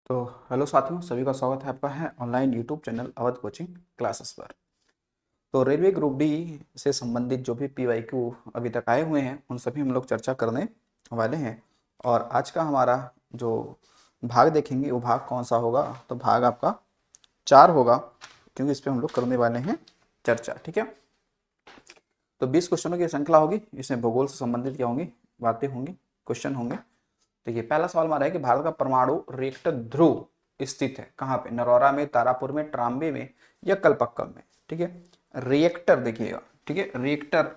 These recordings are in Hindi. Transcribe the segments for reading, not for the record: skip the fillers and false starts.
तो हेलो साथियों, सभी का स्वागत है आपका है online YouTube channel Awadh coaching classes पर। तो रेलवे ग्रुप डी से संबंधित जो भी पीवाईक्यू अभी तक आए हुए हैं उन सभी हम लोग चर्चा करने वाले हैं। और आज का हमारा जो भाग देखेंगे वो भाग कौन सा होगा, तो भाग आपका 4 होगा, क्योंकि इस पर हम लोग करने वाले हैं चर्चा। ठीक है, तो 20 क्वेश्चनों की श्रृंखला होगी। इसमें भूगोल से संबंधित क्या होंगी, बातें होंगी, क्वेश्चन होंगे। देखिए, पहला सवाल हमारा है कि भारत का परमाणु रिएक्टर ध्रुव स्थित है कहाँ पे? नरौरा में, तारापुर में, ट्राम्बे में या कलपक्कम में? ठीक है, रिएक्टर देखिएगा। ठीक है, रिएक्टर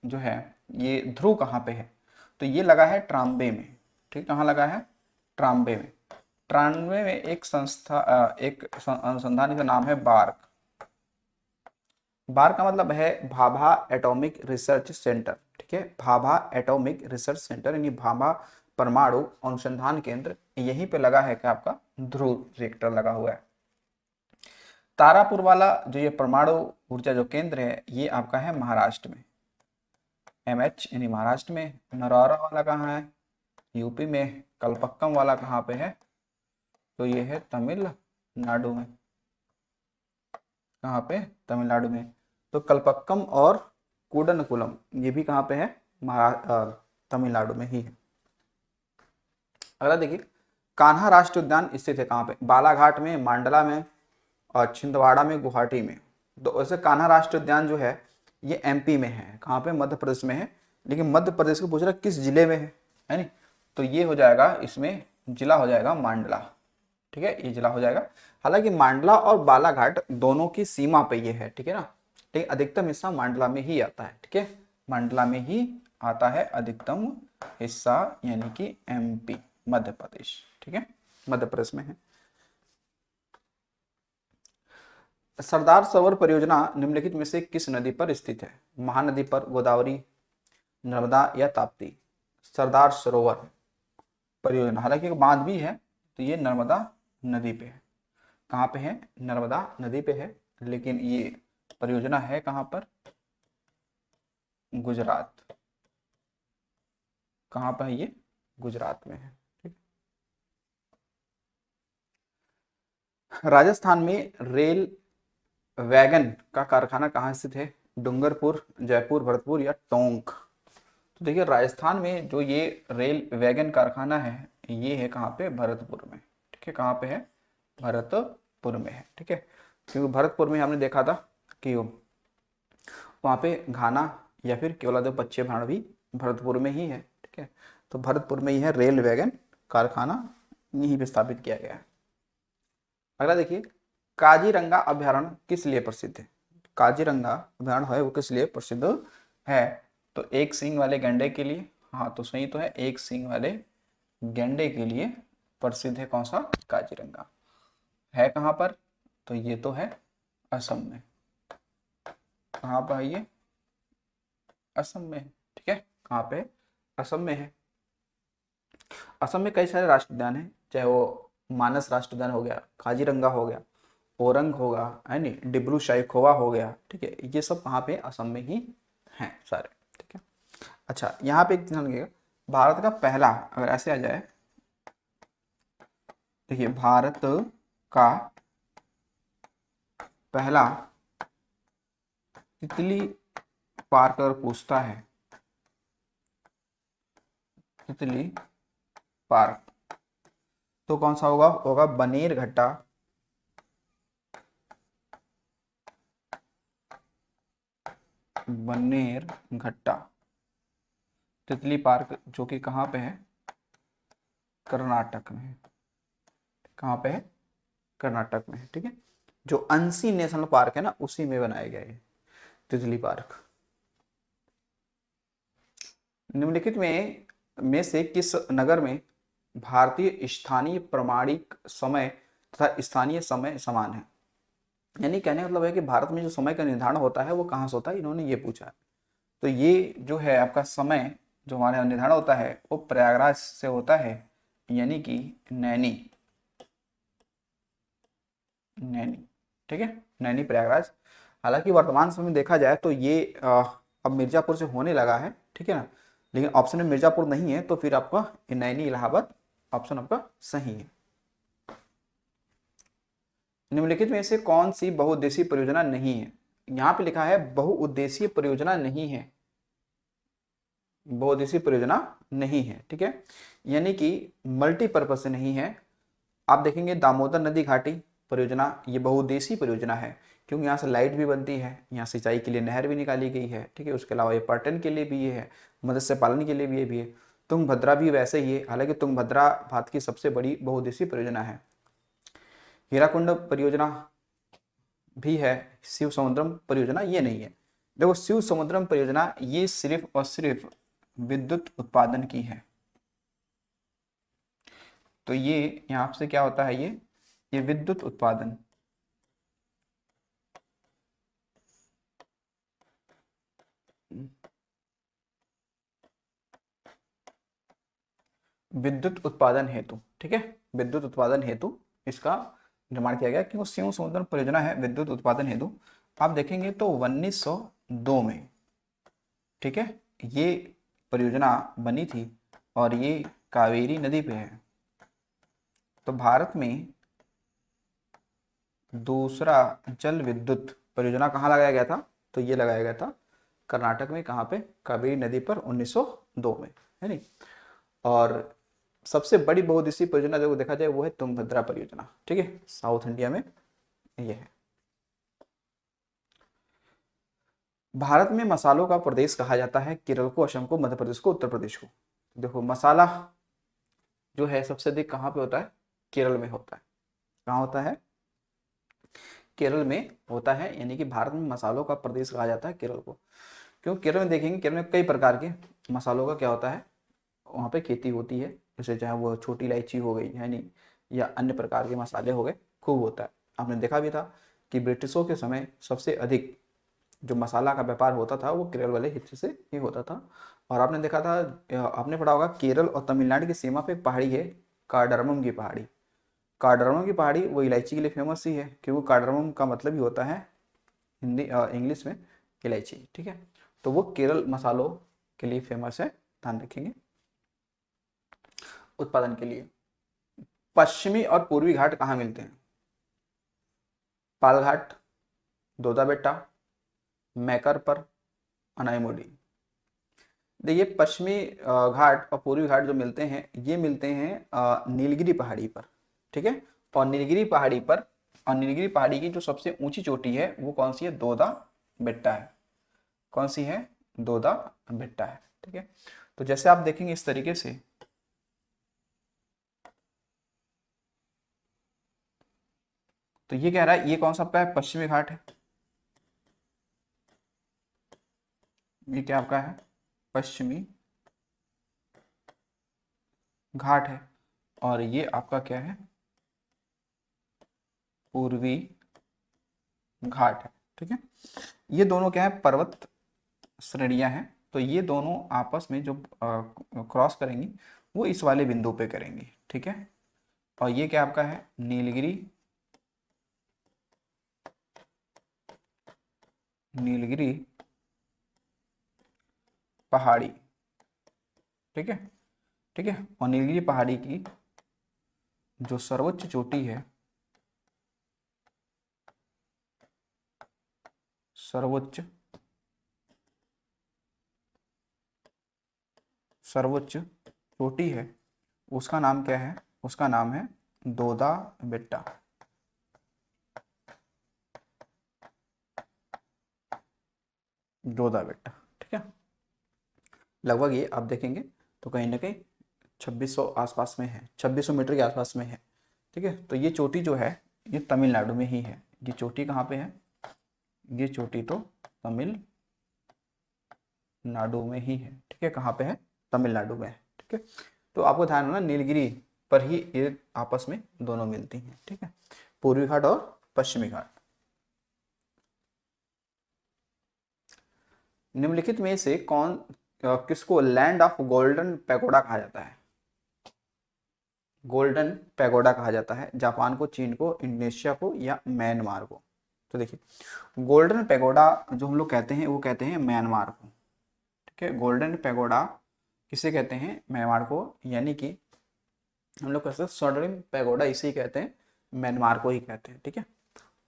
जो है ये ध्रुव कहाँ पे है? तो ये लगा है ट्राम्बे में। ठीक, कहाँ लगा है? ट्राम्बे में। ट्राम्बे में एक संस्था एक अनुसंधान का नाम है बार्क। बार का मतलब है भाभा एटॉमिक रिसर्च सेंटर। ठीक है, भाभा एटॉमिक रिसर्च सेंटर यानी भाभा परमाणु अनुसंधान केंद्र, यहीं पे लगा है कि आपका ध्रुव रिएक्टर लगा हुआ है। तारापुर वाला जो ये परमाणु ऊर्जा जो केंद्र है ये आपका है महाराष्ट्र में, एमएच यानी महाराष्ट्र में। नरौरा वाला कहाँ है? यूपी में। कलपक्कम वाला कहाँ पे है? तो ये है तमिलनाडु में। कहाँ पे? तमिलनाडु में। तो कलपक्कम और कूडनकुलम ये भी कहाँ पे है? तमिलनाडु में ही है। अगला देखिए, कान्हा राष्ट्रीय उद्यान स्थित है कहाँ पे? बालाघाट में, मांडला में और छिंदवाड़ा में, गुवाहाटी में। तो वैसे कान्हा राष्ट्रीय उद्यान जो है ये एमपी में है। कहाँ पे? मध्य प्रदेश में है। लेकिन मध्य प्रदेश को पूछ रहा किस जिले में है नहीं? तो ये हो जाएगा, इसमें जिला हो जाएगा मांडला। ठीक है, ये जिला हो जाएगा। हालांकि मांडला और बालाघाट दोनों की सीमा पे ये है। ठीक है ना, लेकिन अधिकतम हिस्सा मांडला में ही आता है। ठीक है, मांडला में ही आता है अधिकतम हिस्सा, यानी कि एमपी, मध्य प्रदेश। ठीक है, मध्य प्रदेश में है। सरदार सरोवर परियोजना निम्नलिखित में से किस नदी पर स्थित है? महानदी पर, गोदावरी, नर्मदा या ताप्ती? सरदार सरोवर परियोजना, हालांकि एक बांध भी है, तो ये नर्मदा नदी पे है। कहाँ पे है? नर्मदा नदी पे है। लेकिन ये परियोजना है कहाँ पर? गुजरात। कहाँ पर है ये? गुजरात में है। ठीक। राजस्थान में रेल वैगन का कारखाना कहाँ स्थित है? डूंगरपुर, जयपुर, भरतपुर या टोंक? तो देखिए, राजस्थान में जो ये रेल वैगन कारखाना है ये है कहाँ पे? भरतपुर में। ठीक है, कहाँ पे है? भरतपुर में है। ठीक है, क्योंकि भरतपुर में हमने देखा था कि वहाँ पे घाना या फिर केवलादेव पच्चे भाण भी भरतपुर में ही है। ठीक है, तो भरतपुर में ही है रेल वैगन कारखाना, यहीं पे स्थापित किया गया है। अगला देखिए, काजीरंगा अभ्यारण्य किस लिए प्रसिद्ध है? काजीरंगा अभ्यारण्य है वो किस लिए प्रसिद्ध है? तो एक सींग वाले गैंडे के लिए। हाँ, तो सही तो है, एक सींग वाले गैंडे के लिए प्रसिद्ध है। कौन सा? काजीरंगा। है कहाँ पर? तो ये तो है असम में। कहाँ पर है ये? असम में है। ठीक है, कहाँ पे? असम में है। असम में कई सारे राष्ट्रीय उद्यान हैं, चाहे वो मानस राष्ट्रीय उद्यान हो गया, काजीरंगा हो गया, ओरंग होगा, है नी, डिब्रू साइखोवा हो गया। ठीक है, ये सब कहाँ पे? असम में ही हैं सारे। ठीक है, अच्छा यहाँ पे एक ध्यान रखिएगा, भारत का पहला, अगर ऐसे आ जाए, देखिए भारत का पहला तितली पार्क अगर पूछता है, तितली पार्क, तो कौन सा होगा? होगा बनेरघट्टा, बनेरघट्टा तितली पार्क, जो कि कहाँ पे है? कर्नाटक में है। कहाँ पे है? कर्नाटक में है। ठीक है, जो अंसी नेशनल पार्क है ना, उसी में बनाया गया है तितली पार्क। निम्नलिखित में से किस नगर में भारतीय स्थानीय प्रमाणिक समय तथा स्थानीय समय समान है? यानी कहने का मतलब है कि भारत में जो समय का निर्धारण होता है वो कहाँ से होता है, इन्होंने ये पूछा है। तो ये जो है आपका समय जो हमारे यहाँ निर्धारण होता है वो प्रयागराज से होता है, यानी कि नैनी। नैनी, ठीक है, नैनी प्रयागराज। हालांकि वर्तमान समय में देखा जाए तो ये अब मिर्जापुर से होने लगा है। ठीक है ना, लेकिन ऑप्शन में मिर्जापुर नहीं है, तो फिर आपका नैनी इलाहाबाद ऑप्शन आपका सही है। निम्नलिखित में से कौन सी बहुउद्देशीय परियोजना नहीं है? यहाँ पे लिखा है बहुउद्देशीय परियोजना नहीं है, बहुउद्देशीय परियोजना नहीं है, ठीक है, यानी कि मल्टीपर्पज से नहीं है। आप देखेंगे दामोदर नदी घाटी परियोजना, ये बहुउद्देशीय परियोजना है, क्योंकि यहाँ से लाइट भी बनती है, यहाँ सिंचाई के लिए नहर भी निकाली गई है, ठीक है, उसके अलावा ये पर्यटन के लिए भी ये है, मत्स्य पालन के लिए भी ये भी है। तुंगभद्रा भी वैसे ही है, हालांकि तुंगभद्रा भारत की सबसे बड़ी बहुउद्देशीय परियोजना है। हीराकुंड परियोजना भी है। शिव समुद्रम परियोजना ये नहीं है। देखो शिव समुद्रम परियोजना ये सिर्फ और सिर्फ विद्युत उत्पादन की है। तो ये यहाँ से क्या होता है, ये विद्युत उत्पादन, विद्युत उत्पादन हेतु, ठीक है, विद्युत उत्पादन हेतु इसका निर्माण किया गया, क्योंकि शिव समुद्रम परियोजना है विद्युत उत्पादन हेतु। आप देखेंगे तो 1902 में, ठीक है, ये परियोजना बनी थी और ये कावेरी नदी पे है। तो भारत में दूसरा जल विद्युत परियोजना कहाँ लगाया गया था? तो ये लगाया गया था कर्नाटक में, कहाँ पे? कावेरी नदी पर 1902 में, है नहीं। और सबसे बड़ी बहुउद्देशीय परियोजना जो देखा जाए वो है तुंगभद्रा परियोजना, ठीक है, साउथ इंडिया में ये है। भारत में मसालों का प्रदेश कहा जाता है केरल को, असम को, मध्य प्रदेश को, उत्तर प्रदेश को। देखो मसाला जो है सबसे अधिक कहाँ पे होता है? केरल में होता है। कहाँ होता है? केरल में होता है, यानी कि भारत में मसालों का प्रदेश कहा जाता है केरल को। क्यों? केरल में देखेंगे, केरल में कई प्रकार के मसालों का क्या होता है, वहाँ पे खेती होती है, जैसे चाहे वो छोटी इलायची हो गई, है नहीं, या अन्य प्रकार के मसाले हो गए, खूब होता है। आपने देखा भी था कि ब्रिटिशों के समय सबसे अधिक जो मसाला का व्यापार होता था वो केरल वाले हिस्से से ही होता था। और आपने देखा था, आपने पढ़ा होगा केरल और तमिलनाडु की सीमा पे एक पहाड़ी है, कार्डारमम की पहाड़ी। कार्डारमम की पहाड़ी वो इलायची के लिए फेमस ही है, क्योंकि कार्डारमम का मतलब ही होता है हिंदी इंग्लिश में इलायची, ठीक है। तो वो केरल मसालों के लिए फेमस है, ध्यान रखेंगे, उत्पादन के लिए। पश्चिमी और पूर्वी घाट कहाँ मिलते हैं? पालघाट, दोदा बेट्टा, मैकर पर, अनाईमोडी। देखिए पश्चिमी घाट और पूर्वी घाट जो मिलते हैं, ये मिलते हैं नीलगिरी पहाड़ी पर, ठीक है। और नीलगिरी पहाड़ी पर, और नीलगिरी पहाड़ी की जो सबसे ऊंची चोटी है वो कौन सी है? दोदा बेट्टा है। कौन सी है? दोदा बेट्टा है, ठीक है। तो जैसे आप देखेंगे इस तरीके से, तो ये कह रहा है ये कौन सा आपका है? पश्चिमी घाट है। ये क्या आपका है? पश्चिमी घाट है। और ये आपका क्या है? पूर्वी घाट है, ठीक है। ये दोनों क्या है? पर्वत श्रेणियां हैं। तो ये दोनों आपस में जो क्रॉस करेंगी वो इस वाले बिंदु पे करेंगी, ठीक है। और ये क्या आपका है? नीलगिरी, नीलगिरी पहाड़ी, ठीक है, ठीक है। और नीलगिरी पहाड़ी की जो सर्वोच्च चोटी है, सर्वोच्च सर्वोच्च चोटी है, उसका नाम क्या है? उसका नाम है दोदा बेट्टा, दोदा बेट्टा, ठीक है। लगभग ये आप देखेंगे तो कहीं ना कहीं 2600 आसपास में है, 2600 मीटर के आसपास में है, ठीक है। तो ये चोटी जो है ये तमिलनाडु में ही है। ये चोटी कहाँ पे है? ये चोटी तो तमिलनाडु में ही है, ठीक है। कहाँ पे है? तमिलनाडु में है, ठीक है। तो आपको ध्यान होना नीलगिरी पर ही ये आपस में दोनों मिलती हैं, ठीक है, पूर्वी घाट और पश्चिमी घाट। निम्नलिखित में से किसको लैंड ऑफ गोल्डन पैगोडा कहा जाता है? गोल्डन पैगोडा कहा जाता है जापान को, चीन को, इंडोनेशिया को, या म्यांमार को? तो देखिए गोल्डन पैगोडा जो हम लोग कहते हैं वो कहते हैं म्यांमार को, ठीक है। गोल्डन पैगोडा किसे कहते हैं? म्यांमार को, यानी कि हम लोग कहते हैं स्वर्णिम पैगोडा इसे कहते हैं म्यांमार को ही कहते हैं। ठीक है,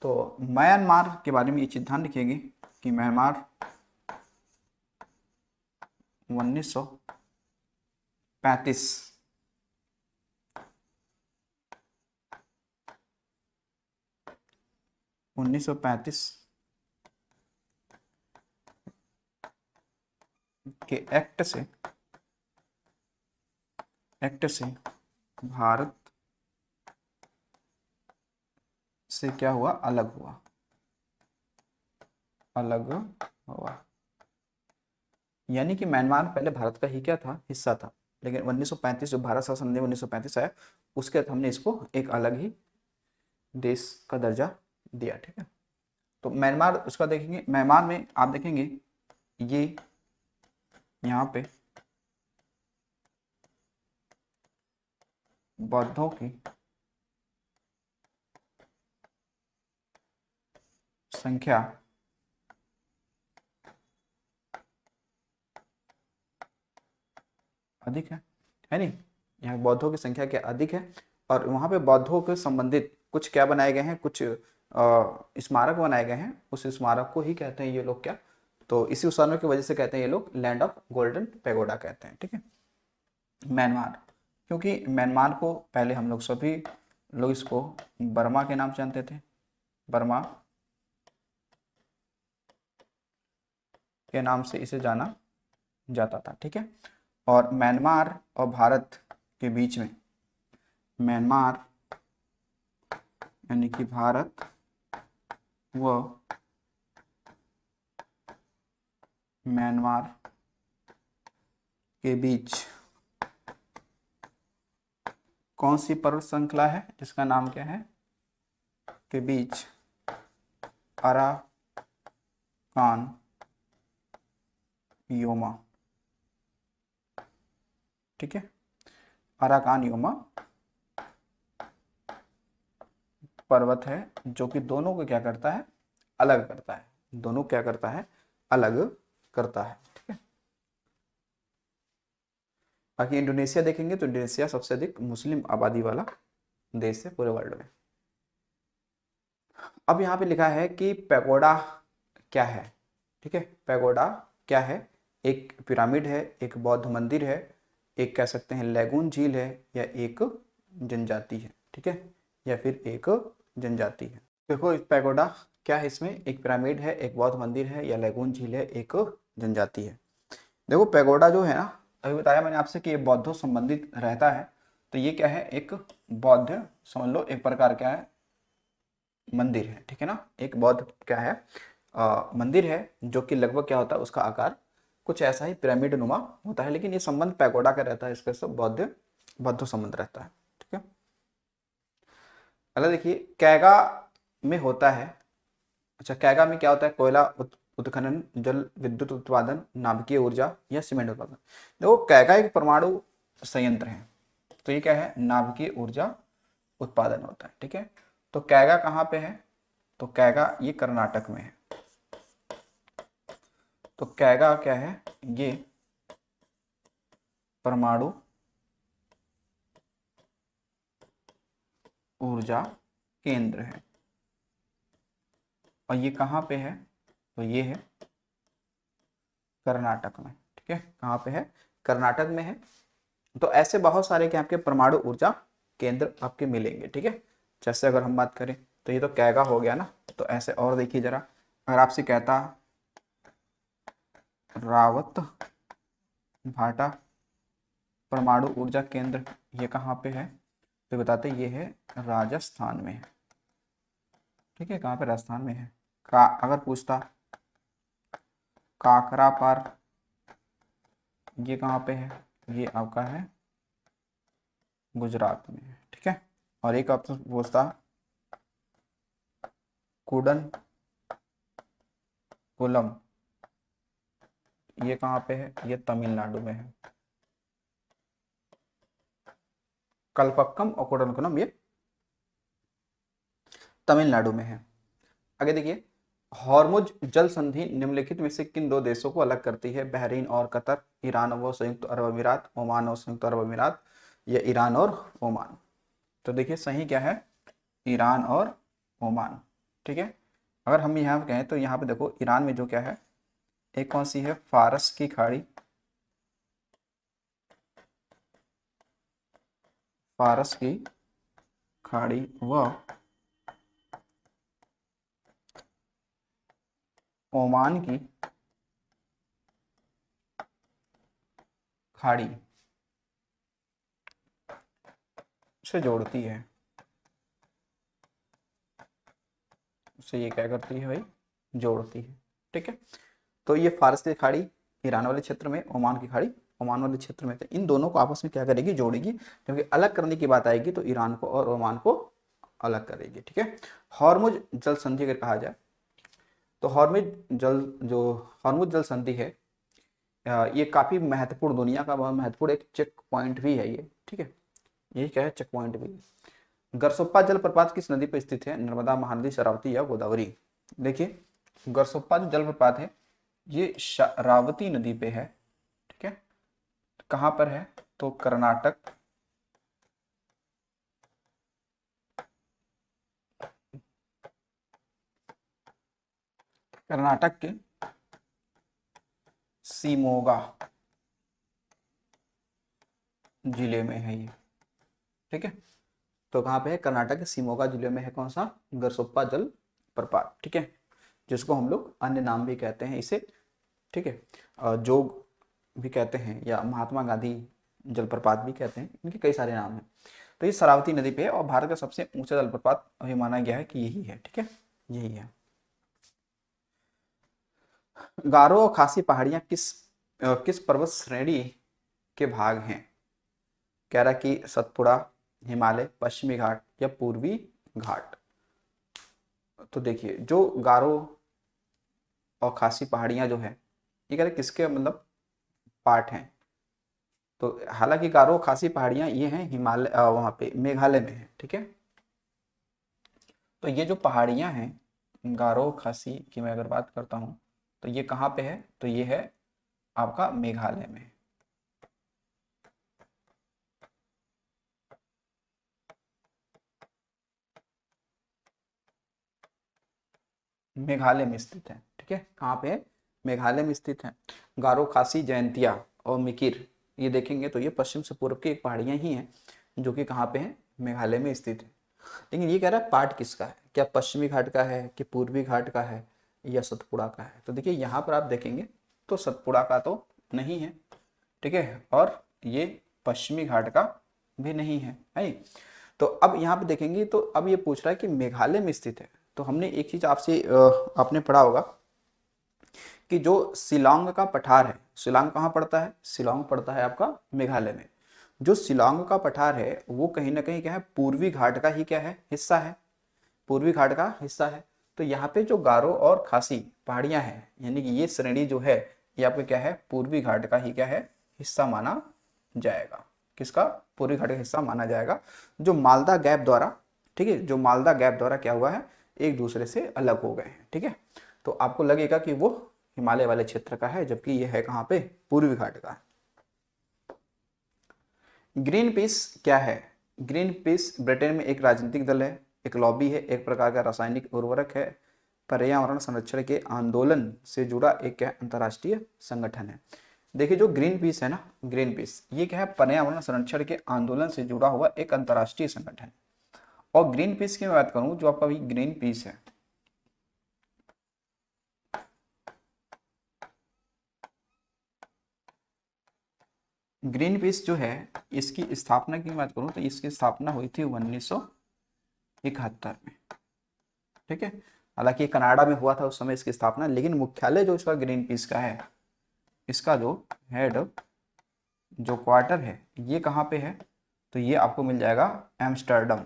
तो म्यांमार के बारे में ये चीज ध्यान रखिएगा कि म्यांमार 1935 1935 के एक्ट से भारत से क्या हुआ, अलग हुआ। यानी कि म्यांमार पहले भारत का ही क्या था, हिस्सा था, लेकिन 1935 जो भारत शासन अधिनियम 1935 आया उसके तहत हमने इसको एक अलग ही देश का दर्जा दिया। ठीक है, तो म्यांमार उसका देखेंगे, म्यांमार में आप देखेंगे ये यहाँ पे बौद्धों की संख्या अधिक है नहीं, यहाँ बौद्धों की संख्या क्या अधिक है, और वहाँ पे बौद्धों के संबंधित कुछ क्या बनाए गए हैं, कुछ स्मारक बनाए गए हैं, उस स्मारक को ही कहते हैं ये लोग क्या, तो इसी स्मारक की वजह से कहते हैं ये लोग लैंड ऑफ गोल्डन पैगोडा कहते हैं। ठीक है, म्यांमार, क्योंकि म्यांमार को पहले हम लोग सभी लोग इसको बर्मा के नाम से जानते थे, बर्मा के नाम से इसे जाना जाता था। ठीक है, और म्यांमार और भारत के बीच में, म्यांमार यानी कि भारत व म्यांमार के बीच कौन सी पर्वत श्रृंखला है जिसका नाम क्या है, के बीच अराकान योमा। ठीक है, अराकान योमा पर्वत है जो कि दोनों को क्या करता है, अलग करता है, दोनों क्या करता है, अलग करता है। ठीक है, बाकी इंडोनेशिया देखेंगे तो इंडोनेशिया सबसे अधिक मुस्लिम आबादी वाला देश है पूरे वर्ल्ड में। अब यहाँ पे लिखा है कि पैगोडा क्या है। ठीक है, पैगोडा क्या है, एक पिरामिड है, एक बौद्ध मंदिर है, एक कह सकते हैं लैगून झील है, या एक जनजाति है। ठीक है, या फिर एक जनजाति है। देखो इस पैगोडा क्या है, इसमें एक पिरामिड है, एक बौद्ध मंदिर है, या लैगून झील है, एक जनजाति है। देखो पैगोडा जो है ना, अभी बताया मैंने आपसे कि ये बौद्धों संबंधित रहता है, तो ये क्या है, एक बौद्ध समझ लो एक प्रकार क्या है, मंदिर है। ठीक है ना, एक बौद्ध क्या है, मंदिर है, जो कि लगभग क्या होता है, उसका आकार कुछ ऐसा ही पिरामिड नुमा होता है, लेकिन ये संबंध पैगोडा का रहता है, इसके सब बौद्ध संबंध रहता है। ठीक है, अगला देखिए कैगा में होता है, अच्छा कैगा में क्या होता है, कोयला उत्खनन, जल विद्युत उत्पादन, नाभिकीय ऊर्जा या सीमेंट उत्पादन। देखो कैगा एक परमाणु संयंत्र है, तो ये क्या है, नाभिकीय ऊर्जा उत्पादन होता है। ठीक है, तो कैगा कहाँ पे है, तो कैगा ये कर्नाटक में है। तो कैगा क्या है, ये परमाणु ऊर्जा केंद्र है, और ये कहाँ पे है, तो ये है कर्नाटक में। ठीक है, कहाँ पे है, कर्नाटक में है। तो ऐसे बहुत सारे के आपके परमाणु ऊर्जा केंद्र आपके मिलेंगे। ठीक है, जैसे अगर हम बात करें तो ये तो कैगा हो गया ना, तो ऐसे और देखिए जरा, अगर आपसे कहता रावत भाटा परमाणु ऊर्जा केंद्र ये कहाँ पे है, तो बताते ये है राजस्थान में है। ठीक है, कहाँ पे, राजस्थान में है। अगर पूछता काकरा पार ये कहाँ पे है, ये आपका है गुजरात में है। ठीक है, और एक आपसे पूछता कुडन कुलम ये कहाँ पे है, ये तमिलनाडु में है। कल्पक्कम और कुडनकुलम ये तमिलनाडु में है। आगे देखिए, हॉर्मुज जल संधि निम्नलिखित में से किन दो देशों को अलग करती है, बहरीन और कतर, ईरान व संयुक्त अरब अमीरात, ओमान और संयुक्त अरब अमीरात, या ईरान और ओमान। तो देखिए सही क्या है, ईरान और ओमान। ठीक है, अगर हम यहाँ कहें तो यहाँ पे देखो ईरान में जो क्या है, एक कौन सी है, फारस की खाड़ी, फारस की खाड़ी व ओमान की खाड़ी से जोड़ती है। उससे ये क्या करती है भाई, जोड़ती है। ठीक है, तो ये फारस की खाड़ी ईरान वाले क्षेत्र में, ओमान की खाड़ी ओमान वाले क्षेत्र में, तो इन दोनों को आपस में क्या करेगी, जोड़ेगी। क्योंकि अलग करने की बात आएगी तो ईरान को और ओमान को अलग करेगी। ठीक है, हॉर्मुज जल संधि अगर कहा जाए तो हॉर्मुज जल संधि है, ये काफी महत्वपूर्ण, दुनिया का बहुत महत्वपूर्ण एक चेक पॉइंट भी है ये। ठीक है, ये क्या है, चेक पॉइंट भी है। गरसोप्पा जलप्रपात किस नदी पर स्थित है, नर्मदा, महानदी, शरावती या गोदावरी। देखिए गरसोप्पा जो जलप्रपात है ये शरावती नदी पे है। ठीक है, कहाँ पर है, तो कर्नाटक, कर्नाटक के सीमोगा जिले में है ये। ठीक है, तो कहाँ पे है, कर्नाटक के शिमोगा जिले में है कौन सा, गरसोप्पा जल प्रपात। ठीक है, जिसको हम लोग अन्य नाम भी कहते हैं इसे। ठीक है, जोग भी कहते हैं या महात्मा गांधी जलप्रपात भी कहते हैं, इनके कई सारे नाम हैं। तो ये शरावती नदी पे है और भारत का सबसे ऊंचा जलप्रपात अभी माना गया है कि यही है। ठीक है, यही है। गारो और खासी पहाड़ियां किस पर्वत श्रेणी के भाग हैं, कह रहा कि सतपुड़ा, हिमालय, पश्चिमी घाट या पूर्वी घाट। तो देखिए जो गारो और खासी पहाड़ियां जो है, ये कह रहे किसके मतलब पार्ट हैं। तो हालांकि गारो खासी पहाड़ियां ये हैं हिमालय, वहाँ पे मेघालय में है। ठीक है, तो ये जो पहाड़ियां हैं गारो खासी की मैं अगर बात करता हूँ तो ये कहाँ पे है, तो ये है आपका मेघालय में। मेघालय में स्थित है। ठीक है, कहाँ पे है, मेघालय में स्थित है। गारो खासी जयंतिया और मिकिर, ये देखेंगे तो ये पश्चिम से पूर्व की एक पहाड़ियां ही हैं जो कि कहाँ पे है, मेघालय में स्थित है। लेकिन ये कह रहा है पार्ट किसका है, क्या पश्चिमी घाट का है कि पूर्वी घाट का है या सतपुड़ा का है। तो देखिए यहाँ पर आप देखेंगे तो सतपुड़ा का तो नहीं है। ठीक है, और ये पश्चिमी घाट का भी नहीं है। तो अब यहाँ पे देखेंगे तो अब ये पूछ रहा है कि मेघालय में स्थित है। तो हमने एक चीज आपसे आपने पढ़ा होगा कि जो शिलांग का पठार है, शिलांग कहाँ पड़ता है, शिलांग पड़ता है आपका मेघालय में। जो शिलांग का पठार है वो कहीं ना कहीं क्या है, पूर्वी घाट का ही क्या है, हिस्सा है, पूर्वी घाट का हिस्सा है। तो यहाँ पे जो गारो और खासी पहाड़ियां हैं, यानी कि ये श्रेणी जो है ये आपका क्या है, पूर्वी घाट का ही क्या है, हिस्सा माना जाएगा। किसका, पूर्वी घाट का हिस्सा माना जाएगा, जो मालदा गैप द्वारा, ठीक है, जो मालदा गैप द्वारा क्या हुआ है, एक दूसरे से अलग हो गए हैं। ठीक है, तो आपको लगेगा कि वो हिमालय वाले क्षेत्र का है, जबकि ये है कहाँ पे, पूर्वी घाट का। ग्रीन पीस क्या है, ग्रीन पीस ब्रिटेन में एक राजनीतिक दल है, एक लॉबी है, एक प्रकार का रासायनिक उर्वरक है, पर्यावरण संरक्षण के आंदोलन से जुड़ा एक क्या अंतर्राष्ट्रीय संगठन है। देखिए जो ग्रीन पीस है ना, ग्रीन पीस ये क्या है, पर्यावरण संरक्षण के आंदोलन से जुड़ा हुआ एक अंतर्राष्ट्रीय संगठन है। और ग्रीन पीस की मैं बात करूं, जो आपका भी ग्रीन पीस है, ग्रीन पीस जो है इसकी स्थापना की बात करूं तो इसकी स्थापना हुई थी 1971 में। ठीक है, हालांकि कनाडा में हुआ था उस समय इसकी स्थापना, लेकिन मुख्यालय जो इसका ग्रीन पीस का है, इसका जो हेड, जो क्वार्टर है ये कहाँ पे है, तो ये आपको मिल जाएगा एम्स्टर्डम,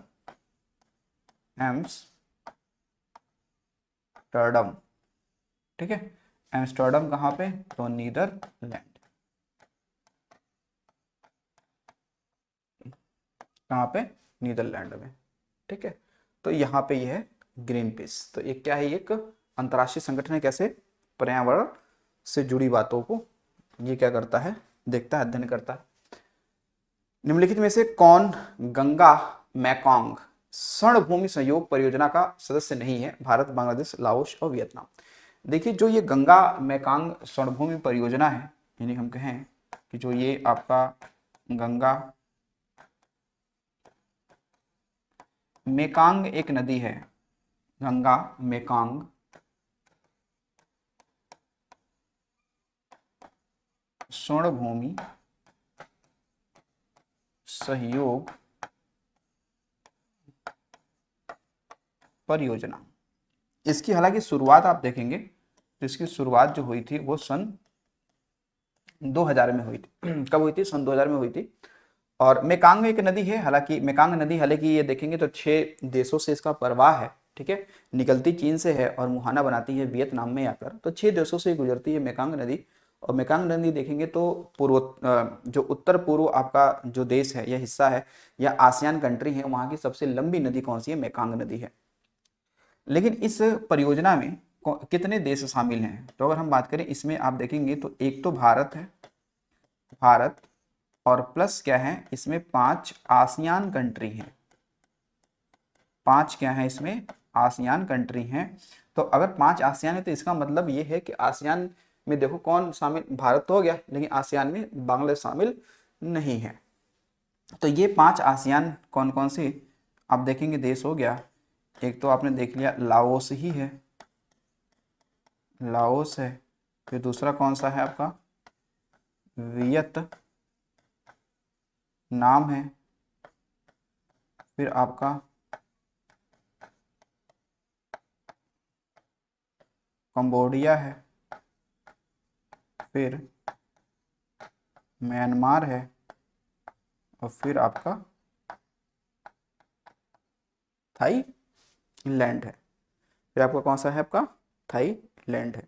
एम्स्टर्डम। ठीक है, एम्स्टर्डम कहाँ पे, तो नीदरलैंड, कहाँ पे, नीदरलैंड में। ठीक है, तो यहाँ पे ये है ग्रीन पीस। तो ये क्या है, एक अंतर्राष्ट्रीय संगठन है, कैसे, पर्यावरण से जुड़ी बातों को ये क्या करता है, देखता है, अध्ययन करता है। निम्नलिखित में से कौन गंगा मैकोंग स्वर्ण सहयोग परियोजना का सदस्य नहीं है भारत, बांग्लादेश, लाओस और वियतनाम। देखिए जो ये गंगा मेकांग स्वर्णभूमि परियोजना है, यानी हम कहें कि जो ये आपका गंगा मेकांग एक नदी है, गंगा मेकांग स्वर्णभूमि सहयोग परियोजना, इसकी हालांकि शुरुआत आप देखेंगे तो इसकी शुरुआत जो हुई थी वो सन 2000 में हुई थी। कब हुई थी? सन 2000 में हुई थी। और मेकांग एक नदी है, हालांकि मेकांग नदी हालांकि ये देखेंगे तो 6 देशों से इसका प्रवाह है, ठीक है। निकलती चीन से है और मुहाना बनाती है वियतनाम में आकर, तो 6 देशों से गुजरती है मेकांग नदी। और मेकांग नदी देखेंगे तो जो उत्तर पूर्व आपका जो देश है या हिस्सा है या आसियान कंट्री है, वहाँ की सबसे लंबी नदी कौन सी है? मेकांग नदी है। लेकिन इस परियोजना में कितने देश शामिल हैं? तो अगर हम बात करें इसमें आप देखेंगे तो एक तो भारत है, भारत, और प्लस क्या है इसमें 5 आसियान कंट्री हैं। 5 क्या है इसमें? आसियान कंट्री हैं। तो अगर 5 आसियान है तो इसका मतलब ये है कि आसियान में देखो कौन शामिल, भारत तो हो गया, लेकिन आसियान में बांग्लादेश शामिल नहीं है। तो ये 5 आसियान कौन कौन से आप देखेंगे देश हो गया? एक तो आपने देख लिया लाओस ही है, लाओस है। फिर दूसरा कौन सा है आपका? वियतनाम है। फिर आपका कंबोडिया है। फिर म्यांमार है। और फिर आपका थाईलैंड है। फिर आपका कौन सा है? आपका थाईलैंड है।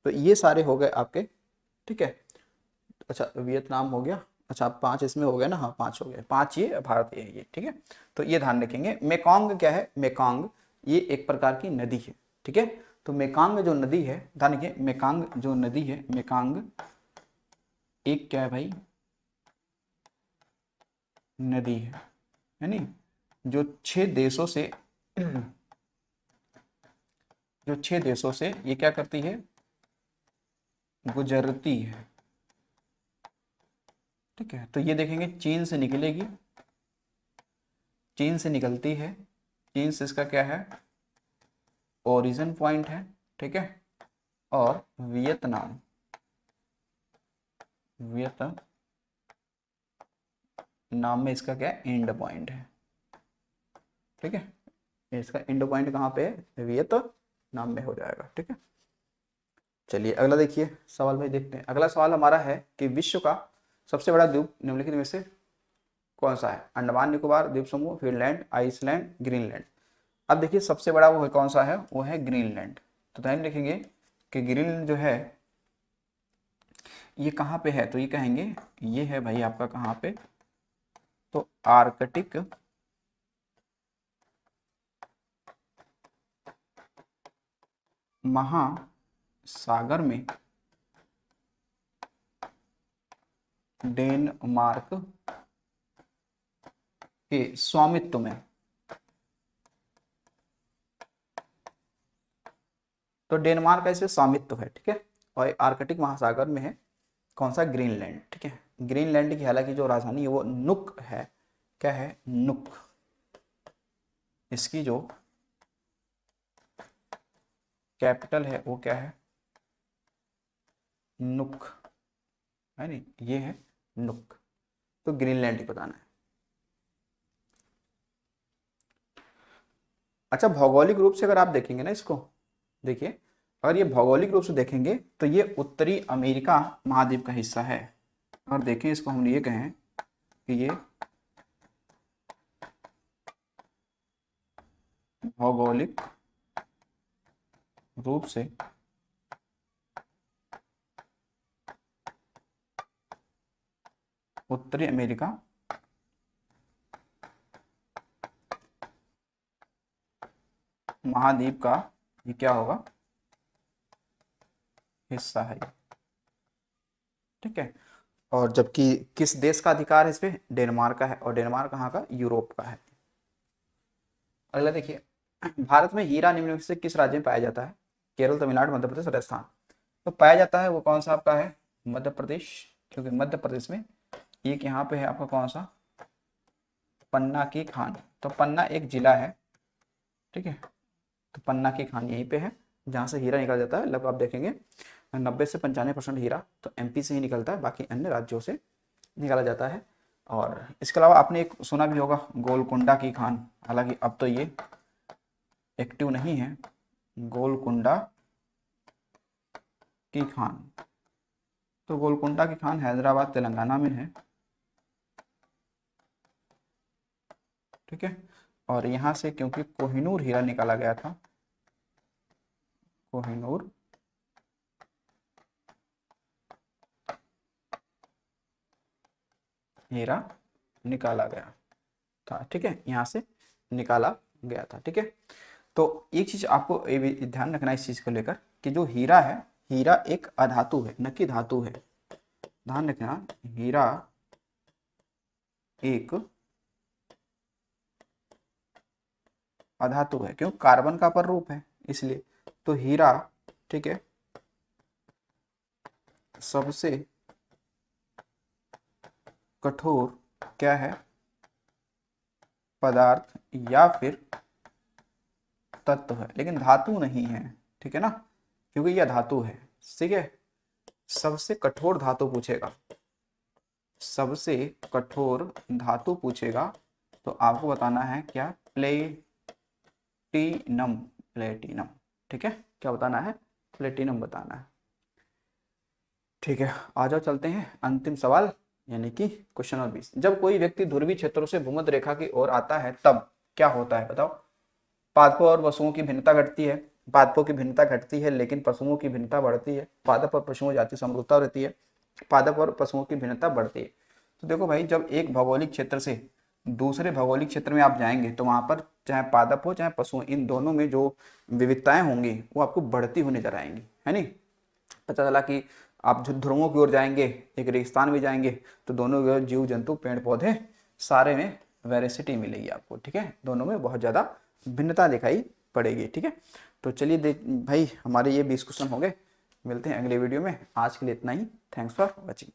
तो ये सारे हो गए आपके, ठीक है। अच्छा वियतनाम हो गया, अच्छा 5 इसमें हो गया ना, हाँ 5 हो गए, 5 ये भारत ये ठीक है। तो ये ध्यान रखेंगे। मेकांग क्या है? मेकांग ये एक प्रकार की नदी है, ठीक है। तो मेकांग जो नदी है, ध्यान रखिए, मेकांग जो नदी है, मेकांग एक क्या है भाई? नदी है, यानी जो 6 देशों से जो 6 देशों से ये क्या करती है? गुजरती है, ठीक है। तो ये देखेंगे चीन से निकलेगी, चीन से निकलती है, चीन से इसका क्या है? ओरिजिन पॉइंट है, ठीक है। और वियतनाम, वियतनाम में इसका क्या है? एंड पॉइंट है, ठीक है। इसका एंड पॉइंट कहाँ पे है? वियतनाम में हो जाएगा, ठीक है। चलिए अगला देखिए सवाल भाई, देखते हैं। अगला सवाल हमारा है कि विश्व का सबसे बड़ा द्वीप निम्नलिखित में से कौन सा है? अंडमान निकोबार द्वीप समूह, फिनलैंड, आइसलैंड, ग्रीनलैंड। अब देखिए सबसे बड़ा वो है कौन सा है? वो है ग्रीनलैंड। तो ध्यान रखेंगे कि ग्रीनलैंड जो है ये कहाँ पे है? तो ये कहेंगे ये है भाई आपका कहाँ पे? तो आर्कटिक महासागर में, डेनमार्क के स्वामित्व में। तो डेनमार्क का इसमें स्वामित्व है, ठीक है। और आर्कटिक महासागर में है कौन सा? ग्रीनलैंड, ठीक है। ग्रीनलैंड की हालांकि जो राजधानी है वो नुक है। क्या है? नुक। इसकी जो कैपिटल है वो क्या है? नुक, है नहीं, ये है नुक। तो ग्रीनलैंड ही बताना है। अच्छा भौगोलिक रूप से अगर आप देखेंगे ना इसको, देखिए अगर ये भौगोलिक रूप से देखेंगे तो ये उत्तरी अमेरिका महाद्वीप का हिस्सा है। और देखें इसको हम ये कहें कि ये भौगोलिक रूप से उत्तरी अमेरिका महाद्वीप का ये क्या होगा? हिस्सा है ये, ठीक है। और जबकि किस देश का अधिकार है इस पे? डेनमार्क का है। और डेनमार्क कहाँ का? यूरोप का है। अगला देखिए, भारत में हीरा निम्नलिखित से किस राज्य में पाया जाता है? केरल, तमिलनाडु, मध्य प्रदेश, राजस्थान। तो पाया जाता है वो कौन सा आपका है? मध्य प्रदेश, क्योंकि मध्य प्रदेश में एक यहाँ पे है आपका कौन सा? पन्ना की खान। तो पन्ना एक जिला है, ठीक है। तो पन्ना की खान यहीं पे है जहाँ से हीरा निकल जाता है। लगभग आप देखेंगे 90 से 95% हीरा तो एमपी से ही निकलता है, बाकी अन्य राज्यों से निकाला जाता है। और इसके अलावा आपने एक सुना भी होगा गोलकुंडा की खान, हालांकि अब तो ये एक्टिव नहीं है। गोलकुंडा की खान, तो गोलकुंडा की खान हैदराबाद तेलंगाना में है, ठीक है। और यहाँ से क्योंकि कोहिनूर हीरा निकाला गया था, कोहिनूर हीरा निकाला गया था, ठीक है, यहाँ से निकाला गया था, ठीक है। तो एक चीज आपको ये भी ध्यान रखना इस चीज को लेकर कि जो हीरा है, हीरा एक अधातु है न कि धातु है। ध्यान रखना, हीरा एक अधातु है, क्यों? कार्बन का पर रूप है इसलिए। तो हीरा, ठीक है, सबसे कठोर क्या है? पदार्थ या फिर तत्व है, लेकिन धातु नहीं है, ठीक है ना, क्योंकि यह धातु है, ठीक है। सबसे कठोर धातु पूछेगा, सबसे कठोर धातु पूछेगा तो आपको बताना है क्या? प्लेटिनम, प्लेटिनम, ठीक है। क्या बताना है? प्लेटिनम बताना है, ठीक है। आ जाओ चलते हैं अंतिम सवाल, यानी कि क्वेश्चन नंबर 20। जब कोई व्यक्ति ध्रुवीय क्षेत्रों से भूमध्य रेखा की ओर आता है तब क्या होता है? बताओ। पादपों और पशुओं की भिन्नता घटती है, पादपों की भिन्नता घटती है लेकिन पशुओं की भिन्नता बढ़ती है। पादप और पशुओं जाति समरूपता रहती है, पादप और पशुओं की भिन्नता बढ़ती है। तो देखो भाई, जब एक भौगोलिक क्षेत्र से दूसरे भौगोलिक क्षेत्र में आप जाएंगे तो वहां पर चाहे पादप हो चाहे पशु हो, इन दोनों में जो विविधताएं होंगी वो आपको बढ़ती हुई नजर आएंगी, है नहीं? पता चला कि आप जो ध्रुवों की ओर जाएंगे, एक रेगिस्तान में जाएंगे, तो दोनों जीव जंतु पेड़ पौधे सारे में वेरासिटी मिलेगी आपको, ठीक है। दोनों में बहुत ज़्यादा भिन्नता दिखाई पड़ेगी, ठीक है। तो चलिए देख भाई, हमारे ये 20 क्वेश्चन हो गए। मिलते हैं अगले वीडियो में, आज के लिए इतना ही। Thanks for watching.